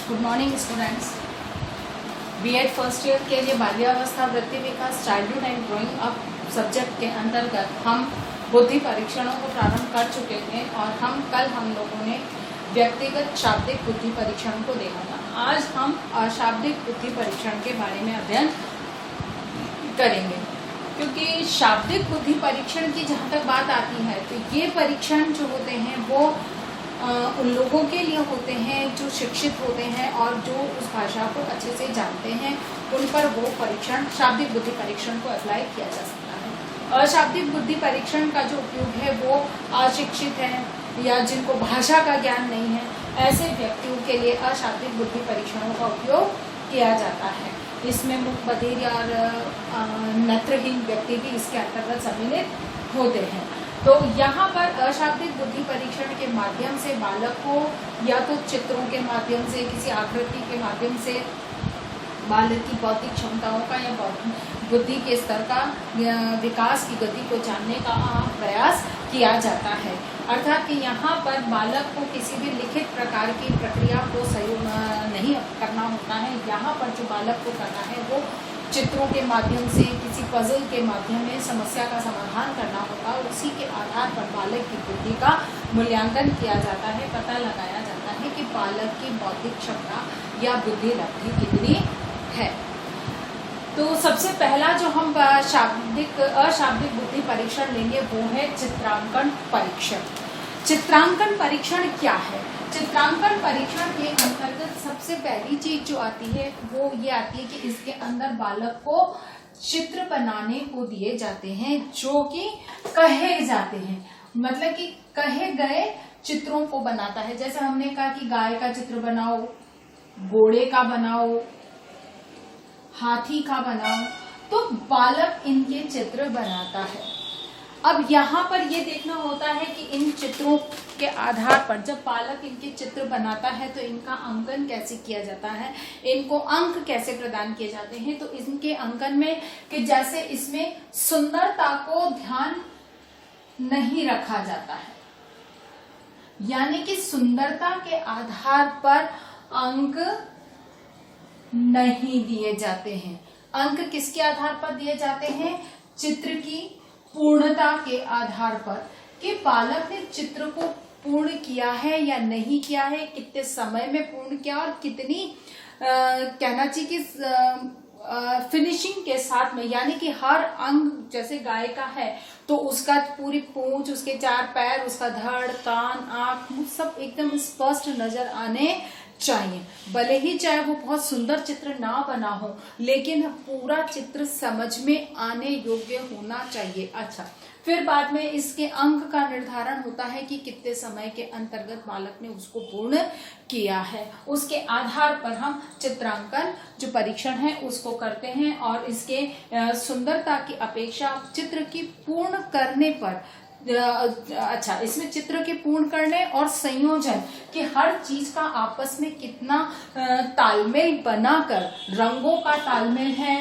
Good morning students. BEd first year के लिए बाल्यावस्था वृत्ति विकास childhood and growing up subject के अंतर्गत हम बुद्धि परीक्षणों को प्रारंभ कर चुके थे और हम लोगों ने व्यक्तिगत शाब्दिक बुद्धि परीक्षण को देखा था। आज हम अशाब्दिक बुद्धि परीक्षण के बारे में अध्ययन करेंगे, क्योंकि शाब्दिक बुद्धि परीक्षण की जहाँ तक बात आती है तो ये परीक्षण जो होते हैं वो उन लोगों के लिए होते हैं जो शिक्षित होते हैं और जो उस भाषा को अच्छे से जानते हैं, उन पर वो परीक्षण शाब्दिक बुद्धि परीक्षण को अप्लाई किया जा सकता है। अशाब्दिक बुद्धि परीक्षण का जो उपयोग है वो अशिक्षित है या जिनको भाषा का ज्ञान नहीं है, ऐसे व्यक्तियों के लिए अशाब्दिक बुद्धि परीक्षणों का उपयोग किया जाता है। इसमें मूक बधिर और नेत्रहीन व्यक्ति भी इसके अंतर्गत सम्मिलित होते हैं। तो यहाँ पर अशाब्दिक बुद्धि परीक्षण के माध्यम से बालक को या तो चित्रों के माध्यम से, किसी आकृति के माध्यम से बालक की बौद्धिक क्षमताओं का या बुद्धि के स्तर का विकास की गति को जानने का प्रयास किया जाता है। अर्थात कि यहाँ पर बालक को किसी भी लिखित प्रकार की प्रक्रिया को सहयोग नहीं करना होता है। यहाँ पर जो बालक को करना है वो चित्रों के माध्यम से, किसी पजल के माध्यम में समस्या का समाधान करना होगा और उसी के आधार पर बालक की बुद्धि का मूल्यांकन किया जाता है, पता लगाया जाता है कि बालक की बौद्धिक क्षमता या बुद्धि लब्धि कितनी है। तो सबसे पहला जो हम अशाब्दिक बुद्धि परीक्षण लेंगे वो है चित्रांकन परीक्षण। चित्रांकन परीक्षण क्या है? चित्रांकन परीक्षण के अंतर्गत सबसे पहली चीज जो आती है वो ये आती है कि इसके अंदर बालक को चित्र बनाने को दिए जाते हैं जो कि कहे जाते हैं, मतलब कि कहे गए चित्रों को बनाता है। जैसे हमने कहा कि गाय का चित्र बनाओ, घोड़े का बनाओ, हाथी का बनाओ, तो बालक इनके चित्र बनाता है। अब यहाँ पर ये देखना होता है कि इन चित्रों के आधार पर जब बालक इनके चित्र बनाता है तो इनका अंकन कैसे किया जाता है, इनको अंक कैसे प्रदान किए जाते हैं। तो इनके अंकन में कि जैसे इसमें सुंदरता को ध्यान नहीं रखा जाता है, यानी कि सुंदरता के आधार पर अंक नहीं दिए जाते हैं। अंक किसके आधार पर दिए जाते हैं? चित्र की पूर्णता के आधार पर कि बालक ने चित्र को पूर्ण किया है या नहीं किया है, कितने समय में पूर्ण किया और कितनी कहना चाहिए कि फिनिशिंग के साथ में, यानी कि हर अंग जैसे गाय का है तो उसका पूरी पूंछ, उसके चार पैर, उसका धड़, कान, आंख सब एकदम स्पष्ट नजर आने चाहिए। भले ही चाहे वो बहुत सुंदर चित्र ना बना हो, लेकिन पूरा चित्र समझ में आने योग्य होना चाहिए। अच्छा, फिर बाद में इसके अंक का निर्धारण होता है कि कितने समय के अंतर्गत बालक ने उसको पूर्ण किया है। उसके आधार पर हम चित्रांकन जो परीक्षण है उसको करते हैं और इसके सुंदरता की अपेक्षा चित्र की पूर्ण करने पर अच्छा, इसमें चित्र के पूर्ण करने और संयोजन कि हर चीज का आपस में कितना तालमेल बनाकर, रंगों का तालमेल है,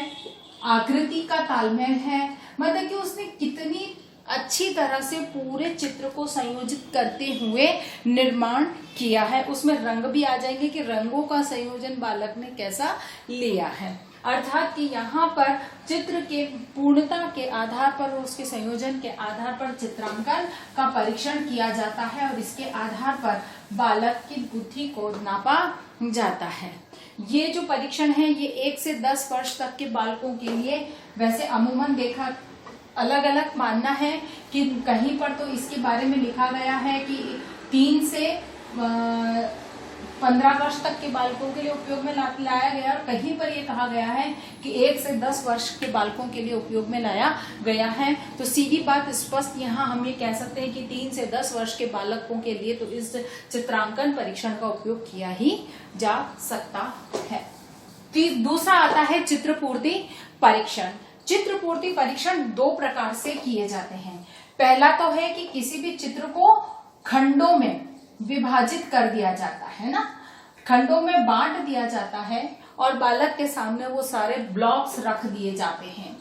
आकृति का तालमेल है, मतलब कि उसने कितनी अच्छी तरह से पूरे चित्र को संयोजित करते हुए निर्माण किया है। उसमें रंग भी आ जाएंगे कि रंगों का संयोजन बालक ने कैसा लिया है। अर्थात कि यहाँ पर चित्र के पूर्णता के आधार पर और उसके संयोजन के आधार पर चित्रांकन का परीक्षण किया जाता है और इसके आधार पर बालक की बुद्धि को नापा जाता है। ये जो परीक्षण है ये 1 से 10 वर्ष तक के बालकों के लिए, वैसे अमूमन देखा अलग अलग मानना है कि कहीं पर तो इसके बारे में लिखा गया है कि 3 से 15 वर्ष तक के बालकों के लिए उपयोग में लाया गया और कहीं पर यह कहा गया है कि 1 से 10 वर्ष के बालकों के लिए उपयोग में लाया गया है। तो सीधी बात स्पष्ट यहाँ हम ये कह सकते हैं कि 3 से 10 वर्ष के बालकों के लिए तो इस चित्रांकन परीक्षण का उपयोग किया ही जा सकता है। दूसरा आता है चित्रपूर्ति परीक्षण। चित्रपूर्ति परीक्षण 2 प्रकार से किए जाते हैं। पहला तो है कि किसी भी चित्र को खंडों में विभाजित कर दिया जाता है ना, खंडों में बांट दिया जाता है और बालक के सामने वो सारे ब्लॉक्स रख दिए जाते हैं।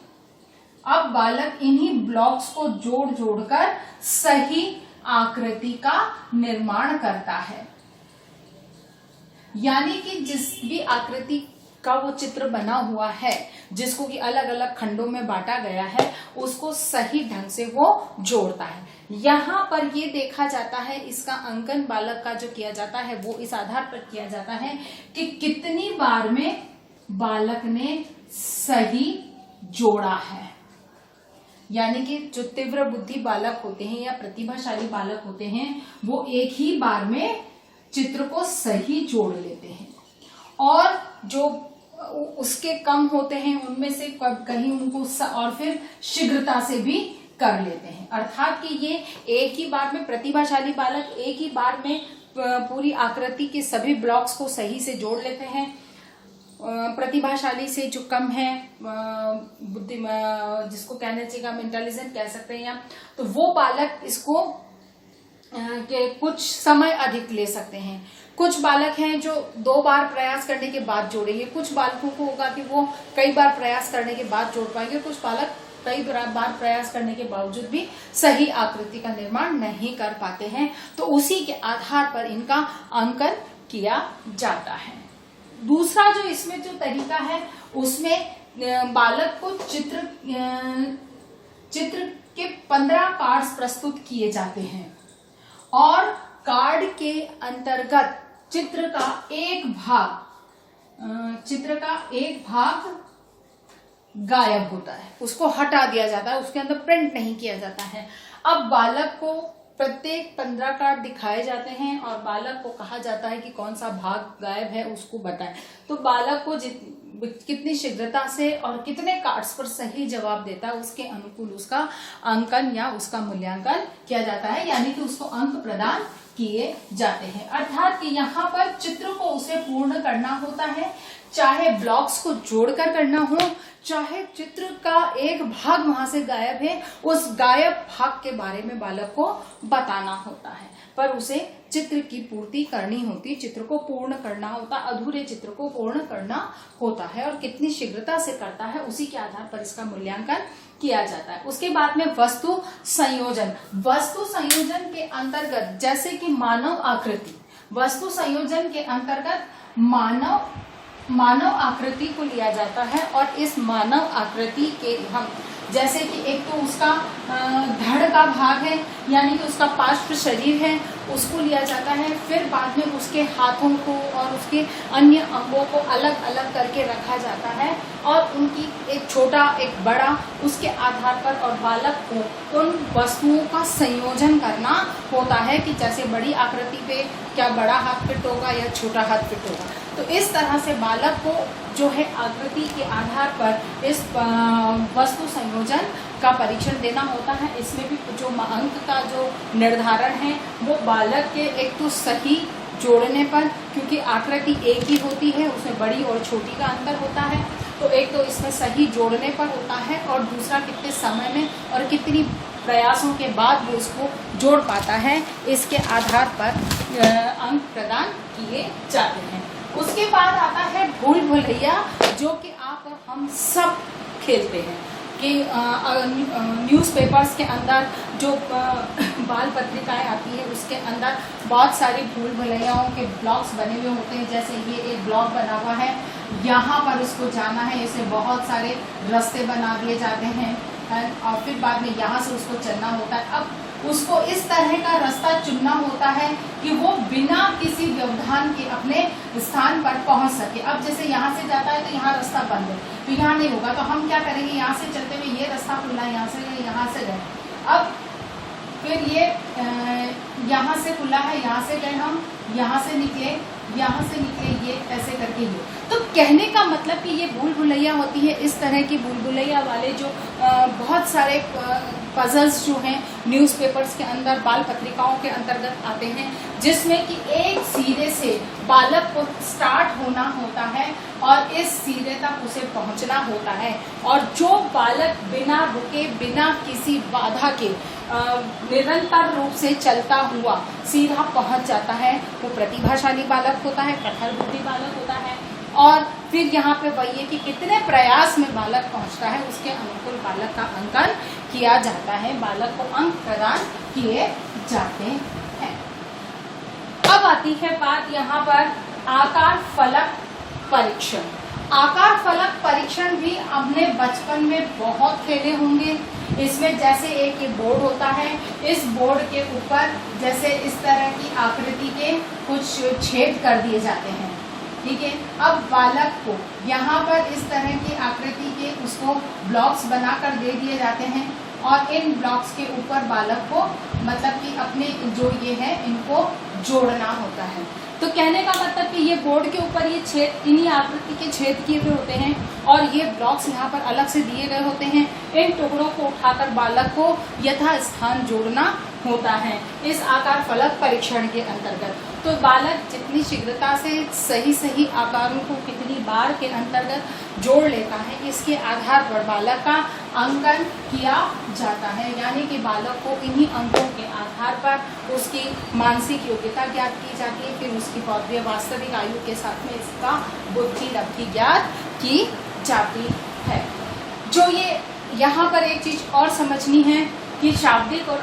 अब बालक इन्हीं ब्लॉक्स को जोड़ जोड़कर सही आकृति का निर्माण करता है। यानी कि जिस भी आकृति का वो चित्र बना हुआ है, जिसको कि अलग अलग खंडों में बांटा गया है, उसको सही ढंग से वो जोड़ता है। यहाँ पर ये देखा जाता है, इसका अंकन बालक का जो किया जाता है वो इस आधार पर किया जाता है कि कितनी बार में बालक ने सही जोड़ा है। यानी कि जो तीव्र बुद्धि बालक होते हैं या प्रतिभाशाली बालक होते हैं, वो एक ही बार में चित्र को सही जोड़ लेते हैं, और जो उसके कम होते हैं उनमें से कहीं उनको और फिर शीघ्रता से भी कर लेते हैं। अर्थात कि ये एक ही बार में, प्रतिभाशाली बालक एक ही बार में पूरी आकृति के सभी ब्लॉक्स को सही से जोड़ लेते हैं। प्रतिभाशाली से जो कम है, बुद्धि, जिसको कहना चाहिए हम इंटेलिजेंट कह सकते हैं, तो वो बालक इसको के कुछ समय अधिक ले सकते हैं। कुछ बालक हैं जो 2 बार प्रयास करने के बाद जोड़ेंगे, कुछ बालकों को होगा कि वो कई बार प्रयास करने के बाद जोड़ पाएंगे, कुछ बालक कई बार प्रयास करने के बावजूद भी सही आकृति का निर्माण नहीं कर पाते हैं। तो उसी के आधार पर इनका अंकन किया जाता है। दूसरा जो इसमें जो तरीका है, उसमें बालक को चित्र के 15 कार्ड्स प्रस्तुत किए जाते हैं, और कार्ड के अंतर्गत चित्र का एक भाग गायब होता है, उसको हटा दिया जाता है, उसके अंदर प्रिंट नहीं किया जाता है। अब बालक को प्रत्येक 15 कार्ड दिखाए जाते हैं और बालक को कहा जाता है कि कौन सा भाग गायब है उसको बताएं। तो बालक को कितनी शीघ्रता से और कितने कार्ड्स पर सही जवाब देता है, उसके अनुकूल उसका अंकन या उसका मूल्यांकन किया जाता है, यानी कि उसको अंक प्रदान किए जाते हैं। अर्थात कि यहाँ पर चित्र को उसे पूर्ण करना होता है, चाहे ब्लॉक्स को जोड़कर करना हो, चाहे चित्र का एक भाग वहां से गायब है, उस गायब भाग के बारे में बालक को बताना होता है, पर उसे चित्र की पूर्ति करनी होती, चित्र को पूर्ण करना होता, अधूरे चित्र को पूर्ण करना होता है, और कितनी शीघ्रता से करता है उसी के आधार पर इसका मूल्यांकन किया जाता है। उसके बाद में वस्तु संयोजन। वस्तु संयोजन के अंतर्गत जैसे कि मानव आकृति, वस्तु संयोजन के अंतर्गत मानव आकृति को लिया जाता है, और इस मानव आकृति के हम जैसे कि एक तो उसका धड़ का भाग है, यानी कि उसका पार्श्व शरीर है, उसको लिया जाता है। फिर बाद में उसके हाथों को और उसके अन्य अंगों को अलग अलग करके रखा जाता है, और उनकी एक छोटा एक बड़ा, उसके आधार पर और बालक को उन वस्तुओं का संयोजन करना होता है कि जैसे बड़ी आकृति पे क्या बड़ा हाथ फिट होगा या छोटा हाथ फिट होगा। तो इस तरह से बालक को जो है आकृति के आधार पर इस वस्तु संयोजन का परीक्षण देना होता है। इसमें भी जो अंक का जो निर्धारण है वो बालक के एक तो सही जोड़ने पर, क्योंकि आकृति एक ही होती है, उसमें बड़ी और छोटी का अंतर होता है, तो एक तो इसमें सही जोड़ने पर होता है, और दूसरा कितने समय में और कितनी प्रयासों के बाद वो उसको जोड़ पाता है, इसके आधार पर अंक प्रदान किए जाते हैं। उसके बाद आता है भूल भुलैया, जो कि आप और हम सब खेलते हैं कि न्यूज़पेपर्स के अंदर जो बाल पत्रिकाएं आती है उसके अंदर बहुत सारी भूल भुलैयाओं के ब्लॉक्स बने हुए होते हैं। जैसे ये एक ब्लॉक बना हुआ है, यहाँ पर इसको जाना है, इसे बहुत सारे रास्ते बना दिए जाते हैं, और फिर बाद में यहाँ से उसको चलना होता है। अब उसको इस तरह का रास्ता चुनना होता है कि वो बिना किसी व्यवधान के अपने स्थान पर पहुंच सके। अब जैसे यहाँ से जाता है तो यहाँ रास्ता बंद है, तो यहाँ नहीं होगा, तो हम क्या करेंगे, यहाँ से चलते हुए ये रास्ता खुला है, यहाँ से गए, अब फिर ये यहाँ से खुला है, यहाँ से गए हम, यहाँ से निकले, ये ऐसे करके ये। तो कहने का मतलब कि ये भूल भुलैया होती है, इस तरह की भूल भुलैया वाले जो बहुत सारे पजल्स जो हैं न्यूज़पेपर्स के अंदर, बाल पत्रिकाओं के अंतर्गत आते हैं, जिसमें कि एक सिरे से बालक को स्टार्ट होना होता है और इस सिरे तक उसे पहुंचना होता है, और जो बालक बिना रुके, बिना किसी बाधा के निरंतर रूप से चलता हुआ सीधा पहुंच जाता है, वो प्रतिभाशाली बालक होता है, प्रखर बुद्धि बालक होता है। और फिर यहाँ पे वही है कि कितने प्रयास में बालक पहुंचता है, उसके अनुकूल बालक का अंकन किया जाता है, बालक को अंक प्रदान किए जाते हैं। अब आती है बात यहाँ पर आकार फलक परीक्षण। आकार फलक परीक्षण भी हमने बचपन में बहुत खेले होंगे। इसमें जैसे एक ये बोर्ड होता है, इस बोर्ड के ऊपर जैसे इस तरह की आकृति के कुछ छेद कर दिए जाते हैं, ठीक है। अब बालक को यहाँ पर इस तरह की आकृति के उसको ब्लॉक्स बनाकर दे दिए जाते हैं और इन ब्लॉक्स के ऊपर बालक को मतलब कि अपने जो ये है इनको जोड़ना होता है। तो कहने का मतलब कि ये बोर्ड के ऊपर ये छेद, इन्हीं आकृति के छेद किए हुए होते हैं और ये ब्लॉक्स यहाँ पर अलग से दिए गए होते हैं। इन टुकड़ों को उठाकर बालक को यथा स्थान जोड़ना होता है इस आकार फलक परीक्षण के अंतर्गत। तो बालक जितनी शीघ्रता से सही आकारों को कितनी बार के अंतर्गत जोड़ लेता है, इसके आधार पर बालक का अंकन किया जाता है। यानी कि बालक को इन्हीं अंकों के आधार पर उसकी मानसिक योग्यता ज्ञात की जाती है, फिर उसकी बौद्धिक वास्तविक आयु के साथ में इसका बुद्धि लब्धि ज्ञात की जाती है। जो ये यहाँ पर एक चीज और समझनी है कि शाब्दिक और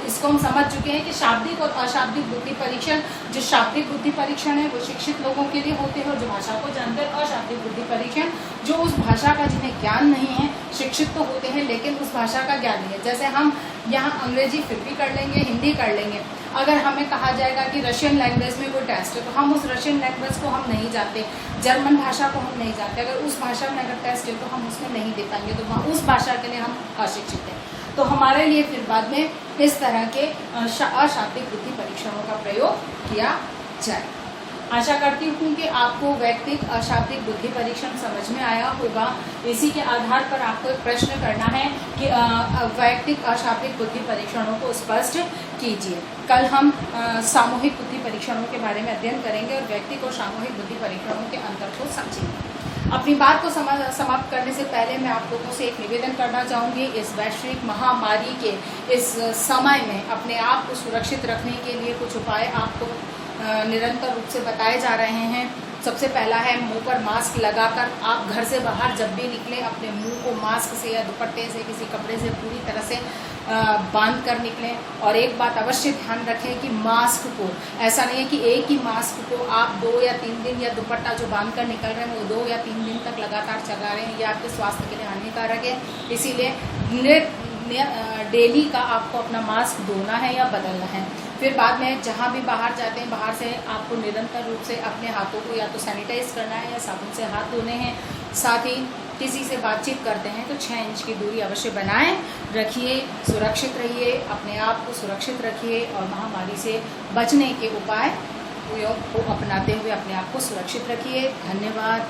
इसको हम समझ चुके हैं कि शाब्दिक और अशाब्दिक बुद्धि परीक्षण, जो शाब्दिक बुद्धि परीक्षण है वो शिक्षित लोगों के लिए होते हैं और जो भाषा को जानते हैं अशाब्दिक बुद्धि परीक्षण, जो उस भाषा का जिन्हें ज्ञान नहीं है, शिक्षित तो होते हैं लेकिन उस भाषा का ज्ञान नहीं है। जैसे हम यहाँ अंग्रेजी फिर भी कर लेंगे, हिंदी कर लेंगे, अगर हमें कहा जाएगा कि रशियन लैंग्वेज में कोई टेस्ट है तो हम उस रशियन लैंग्वेज को हम नहीं जानते, जर्मन भाषा को हम नहीं जानते, अगर उस भाषा में अगर टेस्ट है तो हम उसमें नहीं दे पाएंगे, तो उस भाषा के लिए हम अशिक्षित हैं। तो हमारे लिए फिर बाद में इस तरह के अशाब्दिक बुद्धि परीक्षणों का प्रयोग किया जाए। आशा करती हूँ कि आपको वैयक्तिक अशाब्दिक बुद्धि परीक्षण समझ में आया होगा। इसी के आधार पर आपको एक प्रश्न करना है कि वैयक्तिक अशाब्दिक बुद्धि परीक्षणों को स्पष्ट कीजिए। कल हम सामूहिक बुद्धि परीक्षणों के बारे में अध्ययन करेंगे और वैयक्तिक और सामूहिक बुद्धि परीक्षणों के अंतर को समझेंगे। अपनी बात को समाप्त करने से पहले मैं आप लोगों से एक निवेदन करना चाहूँगी। इस वैश्विक महामारी के इस समय में अपने आप को सुरक्षित रखने के लिए कुछ उपाय आपको निरंतर रूप से बताए जा रहे हैं। सबसे पहला है मुंह पर मास्क लगाकर आप घर से बाहर जब भी निकलें अपने मुंह को मास्क से या दुपट्टे से किसी कपड़े से पूरी तरह से बांध कर निकलें। और एक बात अवश्य ध्यान रखें कि मास्क को, ऐसा नहीं है कि एक ही मास्क को आप 2 या 3 दिन या दुपट्टा जो बांध कर निकल रहे हैं वो 2 या 3 दिन तक लगातार चला रहे हैं, ये आपके स्वास्थ्य के लिए हानिकारक है। इसीलिए डेली का आपको अपना मास्क धोना है या बदलना है। फिर बाद में जहाँ भी बाहर जाते हैं, बाहर से आपको निरंतर रूप से अपने हाथों को या तो सैनिटाइज करना है या साबुन से हाथ धोने हैं। साथ ही किसी से बातचीत करते हैं तो 6 इंच की दूरी अवश्य बनाए रखिए। सुरक्षित रहिए, अपने आप को सुरक्षित रखिए और महामारी से बचने के उपाय को अपनाते हुए अपने आप को सुरक्षित रखिए। धन्यवाद।